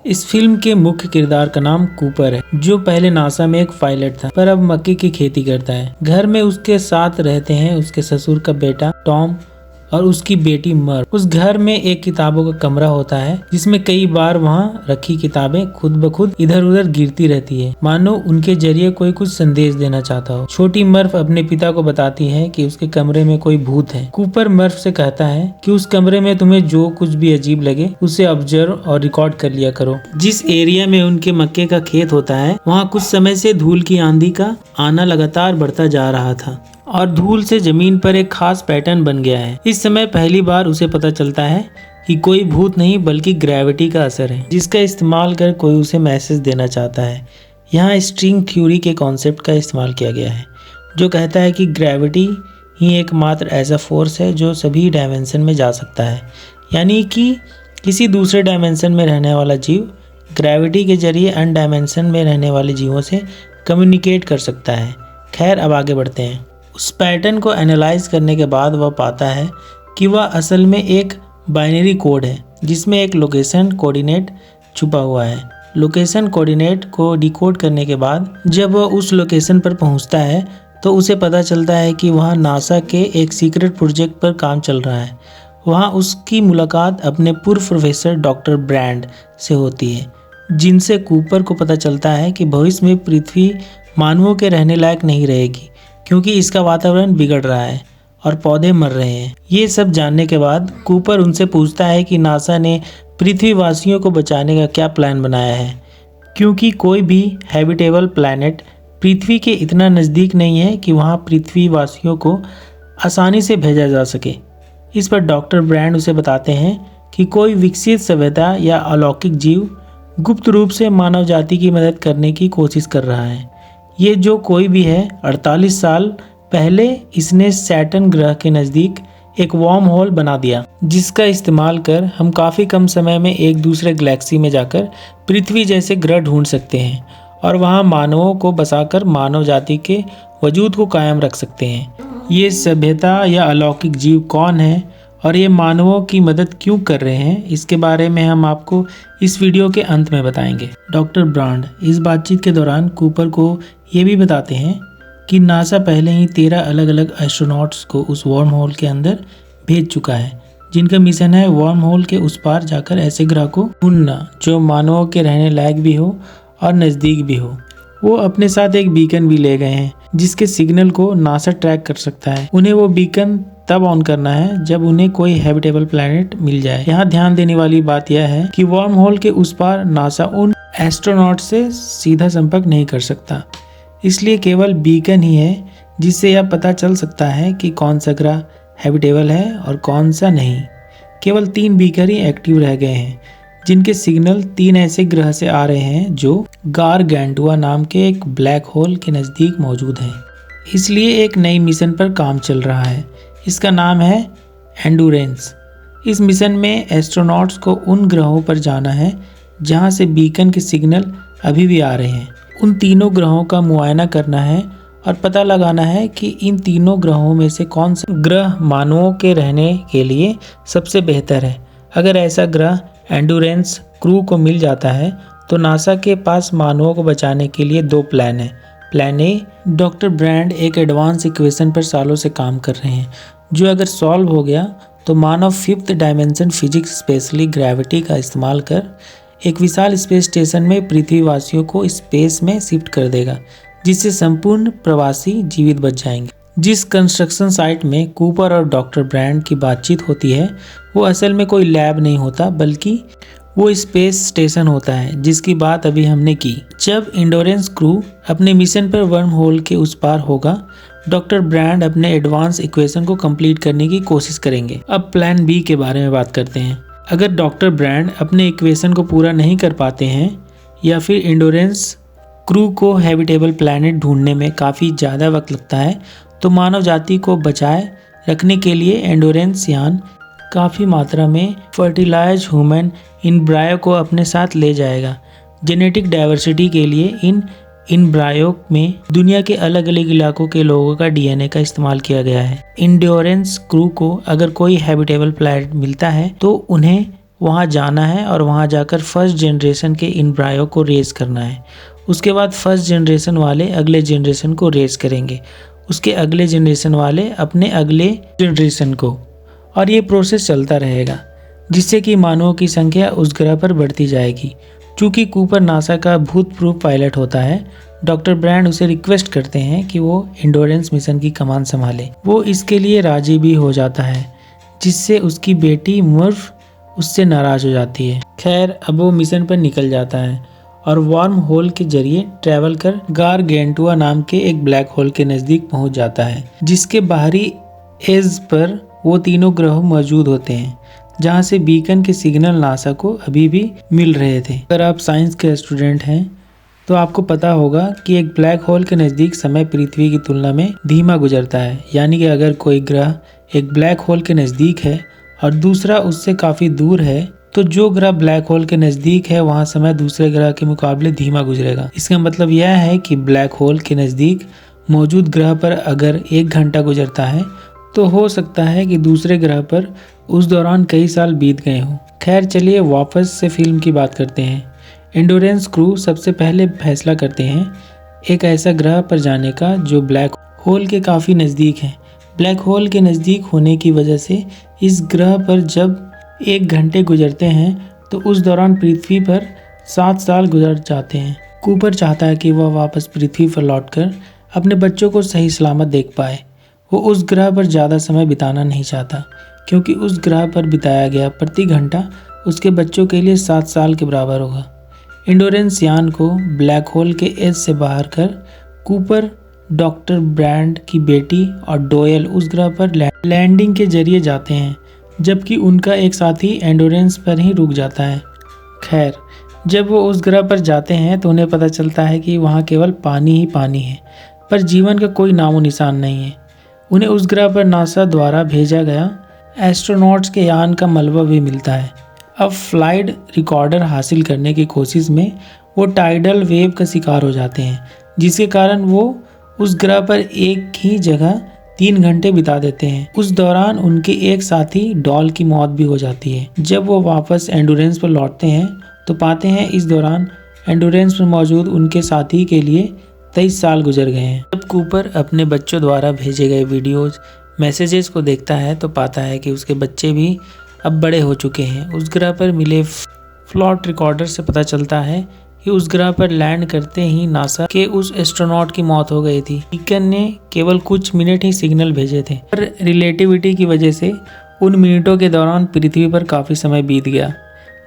इस फिल्म के मुख्य किरदार का नाम कूपर है, जो पहले नासा में एक पायलट था पर अब मक्के की खेती करता है। घर में उसके साथ रहते हैं उसके ससुर का बेटा टॉम और उसकी बेटी मर। उस घर में एक किताबों का कमरा होता है जिसमें कई बार वहाँ रखी किताबें खुद ब खुद इधर उधर गिरती रहती है, मानो उनके जरिए कोई कुछ संदेश देना चाहता हो। छोटी मर्फ अपने पिता को बताती है कि उसके कमरे में कोई भूत है। कूपर मर्फ से कहता है कि उस कमरे में तुम्हें जो कुछ भी अजीब लगे उसे ऑब्जर्व और रिकॉर्ड कर लिया करो। जिस एरिया में उनके मक्के का खेत होता है वहाँ कुछ समय से धूल की आंधी का आना लगातार बढ़ता जा रहा था और धूल से जमीन पर एक खास पैटर्न बन गया है। इस समय पहली बार उसे पता चलता है कि कोई भूत नहीं बल्कि ग्रेविटी का असर है, जिसका इस्तेमाल कर कोई उसे मैसेज देना चाहता है। यहाँ स्ट्रिंग थ्योरी के कॉन्सेप्ट का इस्तेमाल किया गया है जो कहता है कि ग्रेविटी ही एकमात्र ऐसा फोर्स है जो सभी डायमेंशन में जा सकता है, यानी कि किसी दूसरे डायमेंशन में रहने वाला जीव ग्रेविटी के जरिए अन डायमेंशन में रहने वाले जीवों से कम्युनिकेट कर सकता है। खैर, अब आगे बढ़ते हैं। उस पैटर्न को एनालाइज करने के बाद वह पाता है कि वह असल में एक बाइनरी कोड है जिसमें एक लोकेशन कोऑर्डिनेट छुपा हुआ है। लोकेशन कोऑर्डिनेट को डिकोड करने के बाद जब वह उस लोकेशन पर पहुंचता है तो उसे पता चलता है कि वहां नासा के एक सीक्रेट प्रोजेक्ट पर काम चल रहा है। वहां उसकी मुलाकात अपने पूर्व प्रोफेसर डॉक्टर ब्रैंड से होती है, जिनसे कूपर को पता चलता है कि भविष्य में पृथ्वी मानवों के रहने लायक नहीं रहेगी क्योंकि इसका वातावरण बिगड़ रहा है और पौधे मर रहे हैं। ये सब जानने के बाद कूपर उनसे पूछता है कि नासा ने पृथ्वीवासियों को बचाने का क्या प्लान बनाया है, क्योंकि कोई भी हैबिटेबल प्लैनेट पृथ्वी के इतना नज़दीक नहीं है कि वहाँ पृथ्वीवासियों को आसानी से भेजा जा सके। इस पर डॉक्टर ब्रैंड उसे बताते हैं कि कोई विकसित सभ्यता या अलौकिक जीव गुप्त रूप से मानव जाति की मदद करने की कोशिश कर रहा है। ये जो कोई भी है, 48 साल पहले इसने सैटर्न ग्रह के नज़दीक एक वार्म होल बना दिया, जिसका इस्तेमाल कर हम काफ़ी कम समय में एक दूसरे गैलेक्सी में जाकर पृथ्वी जैसे ग्रह ढूंढ सकते हैं और वहाँ मानवों को बसाकर मानव जाति के वजूद को कायम रख सकते हैं। ये सभ्यता या अलौकिक जीव कौन है और ये मानवों की मदद क्यों कर रहे हैं, इसके बारे में हम आपको इस वीडियो के अंत में बताएंगे। डॉक्टर ब्रांड इस बातचीत के दौरान कूपर को ये भी बताते हैं कि नासा पहले ही 13 अलग अलग एस्ट्रोनॉट्स को उस वार्म होल के अंदर भेज चुका है, जिनका मिशन है वार्म होल के उस पार जाकर ऐसे ग्रह को ढूंढना जो मानवों के रहने लायक भी हो और नज़दीक भी हो। वो अपने साथ एक बीकन भी ले गए हैं जिसके सिग्नल को नासा ट्रैक कर सकता है। उन्हें वो बीकन तब ऑन करना है जब उन्हें कोई हैबिटेबल प्लैनेट मिल जाए। यहाँ ध्यान देने वाली बात यह है कि वार्म होल के उस पार नासा उन एस्ट्रोनॉट से सीधा संपर्क नहीं कर सकता, इसलिए केवल बीकन ही है जिससे यह पता चल सकता है कि कौन सा ग्रह हैबिटेबल है और कौन सा नहीं। केवल 3 बीकर ही एक्टिव रह गए हैं जिनके सिग्नल 3 ऐसे ग्रह से आ रहे हैं जो गारगेंटुआ नाम के एक ब्लैक होल के नज़दीक मौजूद हैं। इसलिए एक नई मिशन पर काम चल रहा है, इसका नाम है एंडुरेंस। इस मिशन में एस्ट्रोनॉट्स को उन ग्रहों पर जाना है जहां से बीकन के सिग्नल अभी भी आ रहे हैं। उन तीनों ग्रहों का मुआयना करना है और पता लगाना है कि इन तीनों ग्रहों में से कौन सा ग्रह मानवों के रहने के लिए सबसे बेहतर है। अगर ऐसा ग्रह एंडुरेंस क्रू को मिल जाता है तो नासा के पास मानवों को बचाने के लिए 2 प्लान हैं। प्लान ए, डॉक्टर ब्रैंड एक एडवांस इक्वेशन पर सालों से काम कर रहे हैं जो अगर सॉल्व हो गया तो मानव 5th dimension physics specially gravity का इस्तेमाल कर एक विशाल स्पेस स्टेशन में पृथ्वीवासियों को स्पेस में शिफ्ट कर देगा, जिससे संपूर्ण प्रवासी जीवित बच जाएंगे। जिस कंस्ट्रक्शन साइट में कूपर और डॉक्टर ब्रैंड की बातचीत होती है वो असल में कोई लैब नहीं होता बल्कि वो स्पेस स्टेशन होता है जिसकी बात अभी हमने की। जब एंडोरेंस क्रू अपने मिशन पर वर्म होल के उस पार होगा, डॉक्टर ब्रैंड अपने एडवांस इक्वेशन को कंप्लीट करने की कोशिश करेंगे। अब प्लान बी के बारे में बात करते हैं। अगर डॉक्टर ब्रैंड अपने इक्वेशन को पूरा नहीं कर पाते हैं या फिर एंडोरेंस क्रू को हैबिटेबल प्लैनेट ढूंढने में काफ़ी ज़्यादा वक्त लगता है तो मानव जाति को बचाए रखने के लिए एंडोरेंस यान काफ़ी मात्रा में फर्टिलाइज ह्यूमन इनब्रायो को अपने साथ ले जाएगा। जेनेटिक डाइवर्सिटी के लिए इन इनब्रायो में दुनिया के अलग अलग इलाकों के लोगों का डीएनए का इस्तेमाल किया गया है। एंडोरेंस क्रू को अगर कोई हैबिटेबल प्लैनेट मिलता है तो उन्हें वहाँ जाना है और वहाँ जाकर फर्स्ट जनरेशन के एम्ब्रायो को रेज करना है। उसके बाद फर्स्ट जनरेशन वाले अगले जनरेशन को रेज करेंगे, उसके अगले जनरेशन वाले अपने अगले जनरेशन को, और ये प्रोसेस चलता रहेगा जिससे कि मानवों की संख्या उस ग्रह पर बढ़ती जाएगी। चूँकि कूपर नासा का भूतपूर्व पायलट होता है, डॉक्टर ब्रैंड उसे रिक्वेस्ट करते हैं कि वो एंडोरेंस मिशन की कमान संभाले। वो इसके लिए राजी भी हो जाता है, जिससे उसकी बेटी मर्फ उससे नाराज हो जाती है। खैर, अब वो मिशन पर निकल जाता है और वार्म होल के जरिए ट्रैवल कर गारगेंटुआ नाम के एक ब्लैक होल के नज़दीक पहुंच जाता है, जिसके बाहरी एज पर वो तीनों ग्रह मौजूद होते हैं, जहां से बीकन के सिग्नल नासा को अभी भी मिल रहे थे। अगर आप साइंस के स्टूडेंट हैं तो आपको पता होगा कि एक ब्लैक होल के नज़दीक समय पृथ्वी की तुलना में धीमा गुजरता है। यानी कि अगर कोई ग्रह एक ब्लैक होल के नज़दीक है और दूसरा उससे काफ़ी दूर है, तो जो ग्रह ब्लैक होल के नज़दीक है वहाँ समय दूसरे ग्रह के मुकाबले धीमा गुजरेगा। इसका मतलब यह है कि ब्लैक होल के नज़दीक मौजूद ग्रह पर अगर 1 घंटा गुजरता है तो हो सकता है कि दूसरे ग्रह पर उस दौरान कई साल बीत गए हों। खैर, चलिए वापस से फिल्म की बात करते हैं। एंडोरेंस क्रू सबसे पहले फैसला करते हैं एक ऐसा ग्रह पर जाने का जो ब्लैक होल के काफ़ी नज़दीक है। ब्लैक होल के नज़दीक होने की वजह से इस ग्रह पर जब 1 घंटे गुजरते हैं तो उस दौरान पृथ्वी पर 7 साल गुजर जाते हैं। कूपर चाहता है कि वह वापस पृथ्वी पर लौटकर अपने बच्चों को सही सलामत देख पाए। वो उस ग्रह पर ज़्यादा समय बिताना नहीं चाहता, क्योंकि उस ग्रह पर बिताया गया प्रति घंटा उसके बच्चों के लिए 7 साल के बराबर होगा। एंडोरेंस यान को ब्लैक होल के एज से बाहर कर कूपर, डॉक्टर ब्रैंड की बेटी और डोयल उस ग्रह पर लैंडिंग के जरिए जाते हैं, जबकि उनका एक साथी एंडोरेंस पर ही रुक जाता है। खैर, जब वो उस ग्रह पर जाते हैं तो उन्हें पता चलता है कि वहाँ केवल पानी ही पानी है, पर जीवन का कोई नामो निशान नहीं है। उन्हें उस ग्रह पर नासा द्वारा भेजा गया एस्ट्रोनॉट्स के यान का मलबा भी मिलता है। अब फ्लाइट रिकॉर्डर हासिल करने की कोशिश में वो टाइडल वेव का शिकार हो जाते हैं, जिसके कारण वो उस ग्रह पर एक ही जगह 3 घंटे बिता देते हैं। उस दौरान उनके एक साथी डॉल की मौत भी हो जाती है। जब वो वापस एंडोरेंस पर लौटते हैं तो पाते हैं इस दौरान एंडोरेंस पर मौजूद उनके साथी के लिए 23 साल गुजर गए हैं। जब कूपर अपने बच्चों द्वारा भेजे गए वीडियोज मैसेजेस को देखता है तो पाता है कि उसके बच्चे भी अब बड़े हो चुके हैं। उस ग्रह पर मिले फ्लाइट रिकॉर्डर से पता चलता है कि उस ग्रह पर लैंड करते ही नासा के उस एस्ट्रोनॉट की मौत हो गई थी। बीकन ने केवल कुछ मिनट ही सिग्नल भेजे थे, पर रिलेटिविटी की वजह से उन मिनटों के दौरान पृथ्वी पर काफ़ी समय बीत गया,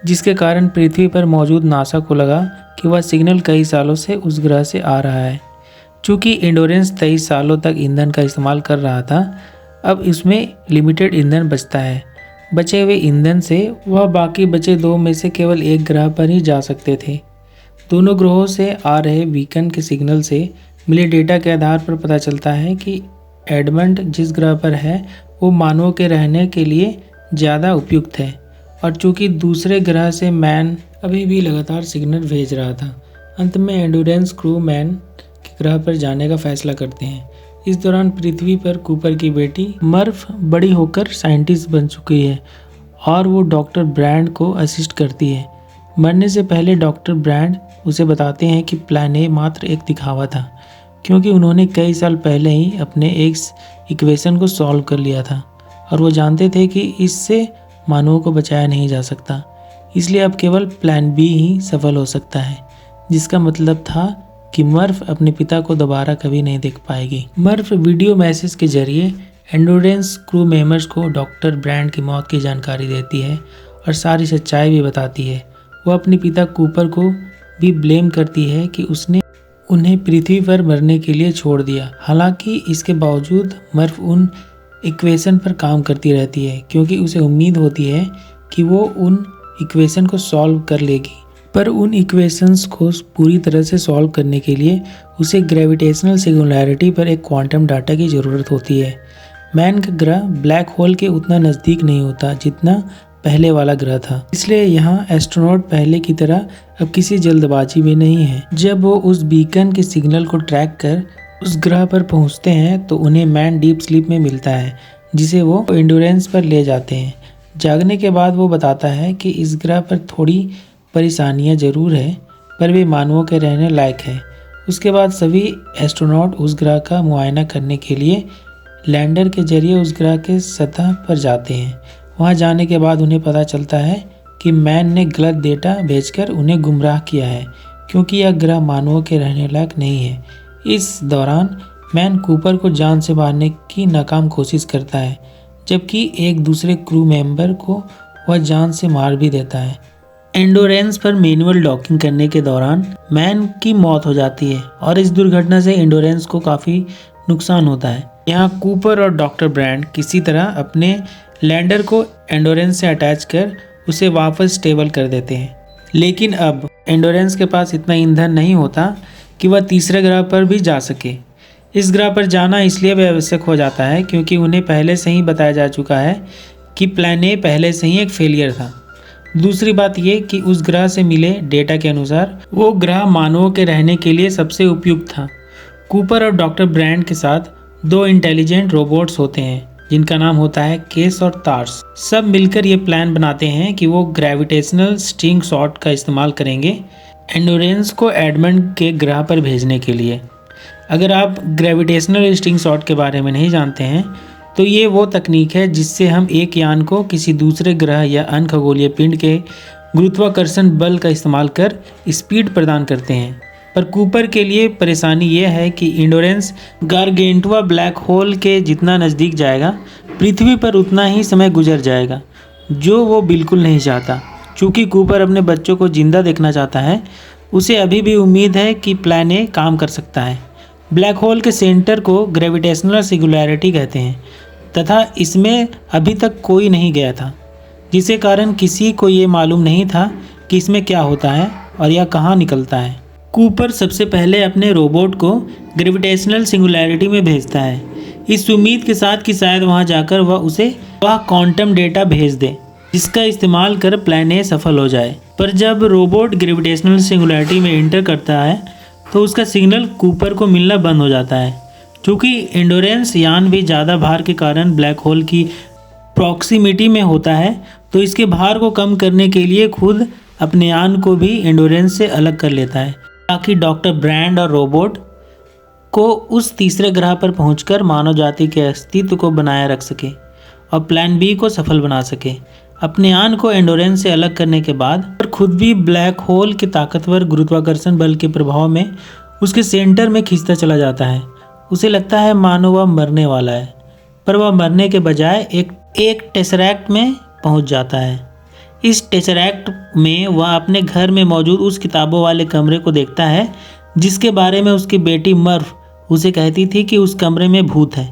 जिसके कारण पृथ्वी पर मौजूद नासा को लगा कि वह सिग्नल कई सालों से उस ग्रह से आ रहा है। चूँकि एंडोरेंस 23 सालों तक ईंधन का इस्तेमाल कर रहा था, अब इसमें लिमिटेड ईंधन बचता है। बचे हुए ईंधन से वह बाकी बचे 2 में से केवल एक ग्रह पर ही जा सकते थे। दोनों ग्रहों से आ रहे बीकन के सिग्नल से मिले डेटा के आधार पर पता चलता है कि एडमंड जिस ग्रह पर है वो मानवों के रहने के लिए ज़्यादा उपयुक्त है, और चूँकि दूसरे ग्रह से मैन अभी भी लगातार सिग्नल भेज रहा था। अंत में एंडोरेंस क्रू मैन के ग्रह पर जाने का फैसला करते हैं। इस दौरान पृथ्वी पर कूपर की बेटी मर्फ बड़ी होकर साइंटिस्ट बन चुकी है और वो डॉक्टर ब्रैंड को असिस्ट करती है। मरने से पहले डॉक्टर ब्रैंड उसे बताते हैं कि प्लान ए मात्र एक दिखावा था, क्योंकि उन्होंने कई साल पहले ही अपने एक्स इक्वेशन को सॉल्व कर लिया था और वो जानते थे कि इससे मानवों को बचाया नहीं जा सकता। इसलिए अब केवल प्लान बी ही सफल हो सकता है, जिसका मतलब था कि मर्फ अपने पिता को दोबारा कभी नहीं देख पाएगी। मर्फ वीडियो मैसेज के जरिए एंडोरेंस क्रू मेंबर्स को डॉक्टर ब्रैंड की मौत की जानकारी देती है और सारी सच्चाई भी बताती है। वो अपने पिता कूपर को भी ब्लेम करती है कि उसने उन्हें पृथ्वी पर मरने के लिए छोड़ दिया। हालांकि इसके बावजूद मर्फ उन इक्वेशन पर काम करती रहती है, क्योंकि उसे उम्मीद होती है कि वो उन इक्वेशन को सॉल्व कर लेगी। पर उन इक्वेशंस को पूरी तरह से सॉल्व करने के लिए उसे ग्रेविटेशनल सिंगुलैरिटी पर एक क्वांटम डाटा की ज़रूरत होती है। मैन का ग्रह ब्लैक होल के उतना नज़दीक नहीं होता जितना पहले वाला ग्रह था, इसलिए यहाँ एस्ट्रोनॉट पहले की तरह अब किसी जल्दबाजी में नहीं है। जब वो उस बीकन के सिग्नल को ट्रैक कर उस ग्रह पर पहुँचते हैं तो उन्हें मैन डीप स्लीप में मिलता है, जिसे वो एंडोरेंस पर ले जाते हैं। जागने के बाद वो बताता है कि इस ग्रह पर थोड़ी परेशानियां जरूर है, पर वे मानवों के रहने लायक है। उसके बाद सभी एस्ट्रोनॉट उस ग्रह का मुआयना करने के लिए लैंडर के जरिए उस ग्रह के सतह पर जाते हैं। वहां जाने के बाद उन्हें पता चलता है कि मैन ने गलत डेटा भेजकर उन्हें गुमराह किया है, क्योंकि यह ग्रह मानवों के रहने लायक नहीं है। इस दौरान मैन कूपर को जान से मारने की नाकाम कोशिश करता है, जबकि एक दूसरे क्रू मेंबर को वह जान से मार भी देता है। एंडोरेंस पर मैनुअल डॉकिंग करने के दौरान मैन की मौत हो जाती है और इस दुर्घटना से एंडोरेंस को काफ़ी नुकसान होता है। यहाँ कूपर और डॉक्टर ब्रैंड किसी तरह अपने लैंडर को एंडोरेंस से अटैच कर उसे वापस स्टेबल कर देते हैं, लेकिन अब एंडोरेंस के पास इतना ईंधन नहीं होता कि वह तीसरे ग्रह पर भी जा सके। इस ग्रह पर जाना इसलिए भी आवश्यक हो जाता है क्योंकि उन्हें पहले से ही बताया जा चुका है कि प्लान ए पहले से ही एक फेलियर था। दूसरी बात ये कि उस ग्रह से मिले डेटा के अनुसार वो ग्रह मानवों के रहने के लिए सबसे उपयुक्त था। कूपर और डॉक्टर ब्रैंड के साथ 2 इंटेलिजेंट रोबोट्स होते हैं जिनका नाम होता है केस और तार्स। सब मिलकर ये प्लान बनाते हैं कि वो ग्रेविटेशनल स्ट्रिंग शॉट का इस्तेमाल करेंगे एंडोरेंस को एडमंड के ग्रह पर भेजने के लिए। अगर आप ग्रेविटेशनल स्ट्रिंग शॉट के बारे में नहीं जानते हैं तो ये वो तकनीक है जिससे हम एक यान को किसी दूसरे ग्रह या अन्य खगोलीय पिंड के गुरुत्वाकर्षण बल का इस्तेमाल कर स्पीड प्रदान करते हैं। पर कूपर के लिए परेशानी यह है कि एंडोरेंस गारगेंटुआ ब्लैक होल के जितना नज़दीक जाएगा, पृथ्वी पर उतना ही समय गुजर जाएगा, जो वो बिल्कुल नहीं चाहता। चूँकि कूपर अपने बच्चों को जिंदा देखना चाहता है, उसे अभी भी उम्मीद है कि प्लान ए काम कर सकता है। ब्लैक होल के सेंटर को ग्रेविटेशनल सिंगुलैरिटी कहते हैं तथा इसमें अभी तक कोई नहीं गया था, जिसके कारण किसी को ये मालूम नहीं था कि इसमें क्या होता है और यह कहाँ निकलता है। कूपर सबसे पहले अपने रोबोट को ग्रेविटेशनल सिंगुलैरिटी में भेजता है, इस उम्मीद के साथ कि शायद वहाँ जाकर वह क्वांटम डेटा भेज दे जिसका इस्तेमाल कर प्लान ए सफल हो जाए। पर जब रोबोट ग्रेविटेशनल सिंगुलैरिटी में एंटर करता है तो उसका सिग्नल कूपर को मिलना बंद हो जाता है। चूँकि एंडोरेंस यान भी ज़्यादा भार के कारण ब्लैक होल की प्रॉक्सिमिटी में होता है, तो इसके भार को कम करने के लिए खुद अपने यान को भी एंडोरेंस से अलग कर लेता है, ताकि डॉक्टर ब्रैंड और रोबोट को उस तीसरे ग्रह पर पहुंचकर मानव जाति के अस्तित्व को बनाए रख सके और प्लान बी को सफल बना सके। अपने यान को एंडोरेंस से अलग करने के बाद और खुद भी ब्लैक होल के ताकतवर गुरुत्वाकर्षण बल के प्रभाव में उसके सेंटर में खींचता चला जाता है। उसे लगता है मानो वह मरने वाला है, पर वह मरने के बजाय एक टेसरैक्ट में पहुंच जाता है। इस टेसरैक्ट में वह अपने घर में मौजूद उस किताबों वाले कमरे को देखता है जिसके बारे में उसकी बेटी मर्फ उसे कहती थी कि उस कमरे में भूत है।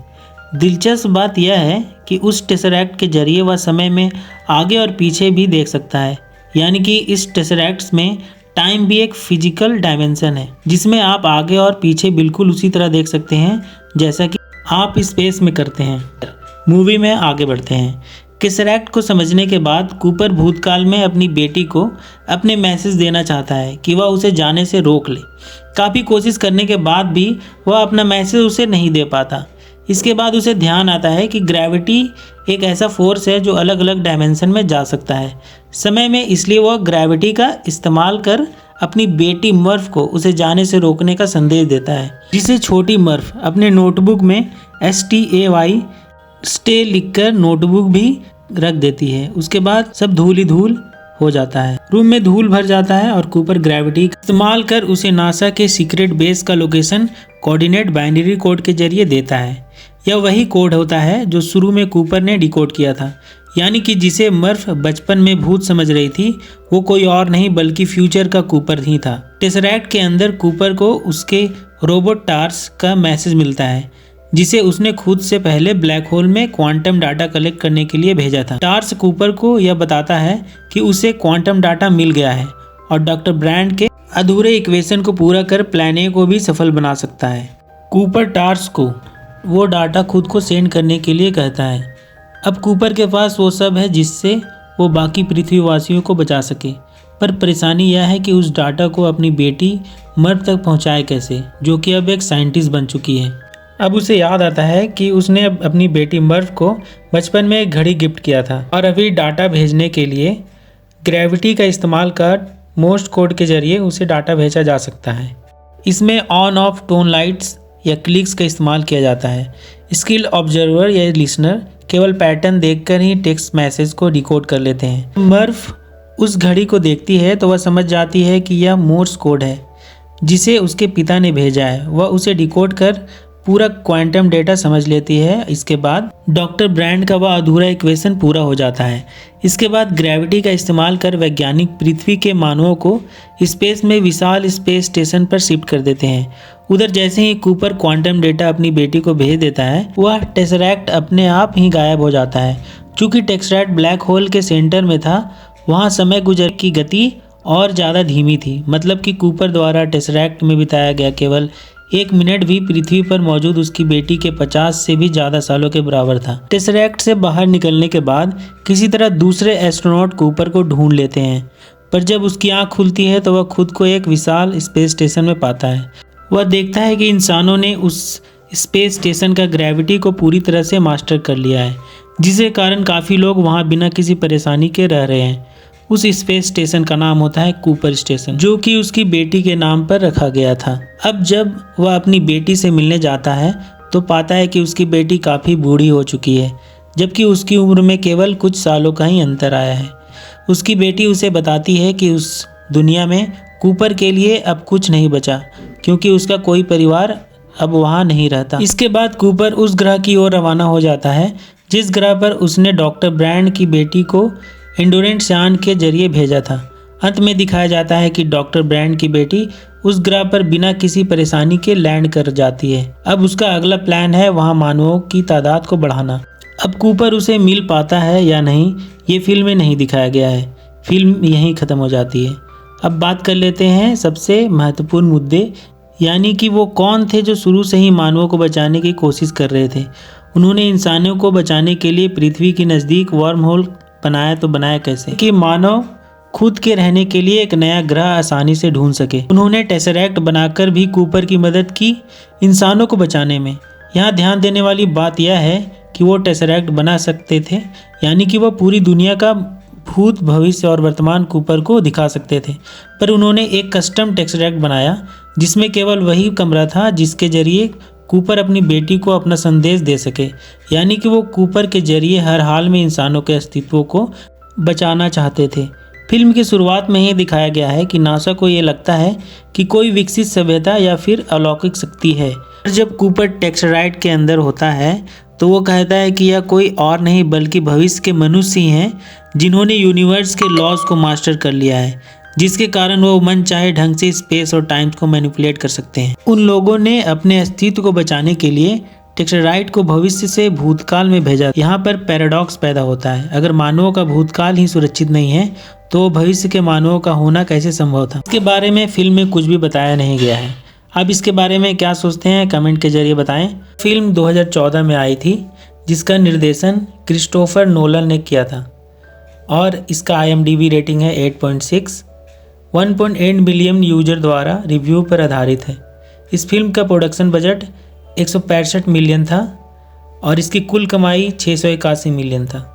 दिलचस्प बात यह है कि उस टेसरैक्ट के जरिए वह समय में आगे और पीछे भी देख सकता है, यानी कि इस टेसरैक्ट्स में टाइम भी एक फिजिकल डायमेंशन है जिसमें आप आगे और पीछे बिल्कुल उसी तरह देख सकते हैं जैसा कि आप स्पेस में करते हैं। मूवी में आगे बढ़ते हैं। टेसरैक्ट को समझने के बाद कूपर भूतकाल में अपनी बेटी को अपने मैसेज देना चाहता है कि वह उसे जाने से रोक ले। काफ़ी कोशिश करने के बाद भी वह अपना मैसेज उसे नहीं दे पाता। इसके बाद उसे ध्यान आता है कि ग्रेविटी एक ऐसा फोर्स है जो अलग अलग डायमेंशन में जा सकता है समय में, इसलिए वह ग्रेविटी का इस्तेमाल कर अपनी बेटी मर्फ को उसे जाने से रोकने का संदेश देता है, जिसे छोटी मर्फ अपने नोटबुक में STAY स्टे लिखकर नोटबुक भी रख देती है। उसके बाद सब धूल ही धूल हो जाता है, रूम में धूल भर जाता है और कूपर ग्रेविटी का इस्तेमाल कर उसे नासा के सीक्रेट बेस का लोकेशन कोऑर्डिनेट बाइनरी कोड के जरिए देता है। यह वही कोड होता है जो शुरू में कूपर ने डिकोड किया था, यानी कि जिसे मर्फ बचपन में भूत समझ रही थी वो कोई और नहीं बल्कि फ्यूचर का कूपर ही था। टेसरैक्ट के अंदर कूपर को उसके रोबोट टार्स का मैसेज मिलता है जिसे उसने खुद से पहले ब्लैक होल में क्वांटम डाटा कलेक्ट करने के लिए भेजा था। टार्स कूपर को यह बताता है कि उसे क्वांटम डाटा मिल गया है और डॉक्टर ब्रैंड के अधूरे इक्वेशन को पूरा कर प्लान ए को भी सफल बना सकता है। कूपर टार्स को वो डाटा खुद को सेंड करने के लिए कहता है। अब कूपर के पास वो सब है जिससे वो बाकी पृथ्वीवासियों को बचा सके, पर परेशानी यह है कि उस डाटा को अपनी बेटी मर्फ तक पहुंचाए कैसे, जो कि अब एक साइंटिस्ट बन चुकी है। अब उसे याद आता है कि उसने अपनी बेटी मर्व को बचपन में एक घड़ी गिफ्ट किया था और अभी डाटा भेजने के लिए ग्रेविटी का इस्तेमाल कर मोर्स कोड के जरिए उसे डाटा भेजा जा सकता है। इसमें ऑन ऑफ टोन लाइट्स या क्लिक्स का इस्तेमाल किया जाता है। स्किल ऑब्जर्वर या लिसनर केवल पैटर्न देखकर ही टेक्स्ट मैसेज को डिकोड कर लेते हैं। मर्व उस घड़ी को देखती है तो वह समझ जाती है कि यह मोर्स कोड है जिसे उसके पिता ने भेजा है। वह उसे डिकोड कर पूरा क्वांटम डेटा समझ लेती है। इसके बाद डॉक्टर ब्रैंड का वह अधूरा इक्वेशन पूरा हो जाता है। इसके बाद ग्रेविटी का इस्तेमाल कर वैज्ञानिक पृथ्वी के मानवों को स्पेस में विशाल स्पेस स्टेशन पर शिफ्ट कर देते हैं। उधर जैसे ही कूपर क्वांटम डेटा अपनी बेटी को भेज देता है, वह टेसरैक्ट अपने आप ही गायब हो जाता है। चूँकि टेसरैक्ट ब्लैक होल के सेंटर में था, वहाँ समय गुजर की गति और ज़्यादा धीमी थी। मतलब कि कूपर द्वारा टेसरैक्ट में बिताया गया केवल 1 मिनट भी पृथ्वी पर मौजूद उसकी बेटी के 50 से भी ज़्यादा सालों के बराबर था। टेसरैक्ट से बाहर निकलने के बाद किसी तरह दूसरे एस्ट्रोनॉट कूपर को ढूंढ लेते हैं, पर जब उसकी आंख खुलती है तो वह खुद को एक विशाल स्पेस स्टेशन में पाता है। वह देखता है कि इंसानों ने उस स्पेस स्टेशन का ग्रेविटी को पूरी तरह से मास्टर कर लिया है, जिसके कारण काफ़ी लोग वहाँ बिना किसी परेशानी के रह रहे हैं। उस स्पेस स्टेशन का नाम होता है कूपर स्टेशन, जो कि उसकी बेटी के नाम पर रखा गया था। अब जब वह अपनी बेटी से मिलने जाता है तो पाता है कि उसकी बेटी काफ़ी बूढ़ी हो चुकी है, जबकि उसकी उम्र में केवल कुछ सालों का ही अंतर आया है। उसकी बेटी उसे बताती है कि उस दुनिया में कूपर के लिए अब कुछ नहीं बचा, क्योंकि उसका कोई परिवार अब वहाँ नहीं रहता। इसके बाद कूपर उस ग्रह की ओर रवाना हो जाता है जिस ग्रह पर उसने डॉक्टर ब्रैंड की बेटी को एंडोरेंट यान के जरिए भेजा था। अंत में दिखाया जाता है कि डॉक्टर ब्रैंड की बेटी उस ग्रह पर बिना किसी परेशानी के लैंड कर जाती है। अब उसका अगला प्लान है वहां मानवों की तादाद को बढ़ाना। अब कूपर उसे मिल पाता है या नहीं, ये फिल्म में नहीं दिखाया गया है। फिल्म यहीं ख़त्म हो जाती है। अब बात कर लेते हैं सबसे महत्वपूर्ण मुद्दे, यानी कि वो कौन थे जो शुरू से ही मानवों को बचाने की कोशिश कर रहे थे। उन्होंने इंसानों को बचाने के लिए पृथ्वी के नज़दीक वर्म होल बनाया, तो बनाया कैसे कि मानव खुद के रहने के लिए एक नया ग्रह आसानी से ढूंढ सके। उन्होंने टेसरैक्ट बनाकर भी कूपर की मदद की इंसानों को बचाने में। यहाँ ध्यान देने वाली बात यह है कि वो टेसरैक्ट बना सकते थे, यानी कि वह पूरी दुनिया का भूत, भविष्य और वर्तमान कूपर को दिखा सकते थे। पर उन्होंने एक कस्टम टेसरैक्ट बनाया जिसमें केवल वही कमरा था जिसके जरिए कूपर अपनी बेटी को अपना संदेश दे सके, यानी कि वो कूपर के जरिए हर हाल में इंसानों के अस्तित्व को बचाना चाहते थे। फिल्म की शुरुआत में ही दिखाया गया है कि नासा को ये लगता है कि कोई विकसित सभ्यता या फिर अलौकिक शक्ति है। जब कूपर टेक्सराइट के अंदर होता है तो वो कहता है कि यह कोई और नहीं बल्कि भविष्य के मनुष्य ही हैं जिन्होंने यूनिवर्स के लॉज को मास्टर कर लिया है, जिसके कारण वो मन चाहे ढंग से स्पेस और टाइम को मैनिपुलेट कर सकते हैं। उन लोगों ने अपने अस्तित्व को बचाने के लिए टेक्सराइट को भविष्य से भूतकाल में भेजा। यहाँ पर पैराडॉक्स पैदा होता है। अगर मानवों का भूतकाल ही सुरक्षित नहीं है तो भविष्य के मानवों का होना कैसे संभव था। इसके बारे में फिल्म में कुछ भी बताया नहीं गया है। आप इसके बारे में क्या सोचते हैं कमेंट के जरिए बताएं। फिल्म 2014 में आई थी जिसका निर्देशन क्रिस्टोफर नोलन ने किया था और इसका IMDb रेटिंग है 8.6। 1.8 मिलियन यूजर द्वारा रिव्यू पर आधारित है। इस फिल्म का प्रोडक्शन बजट 165 मिलियन था और इसकी कुल कमाई 681 मिलियन था।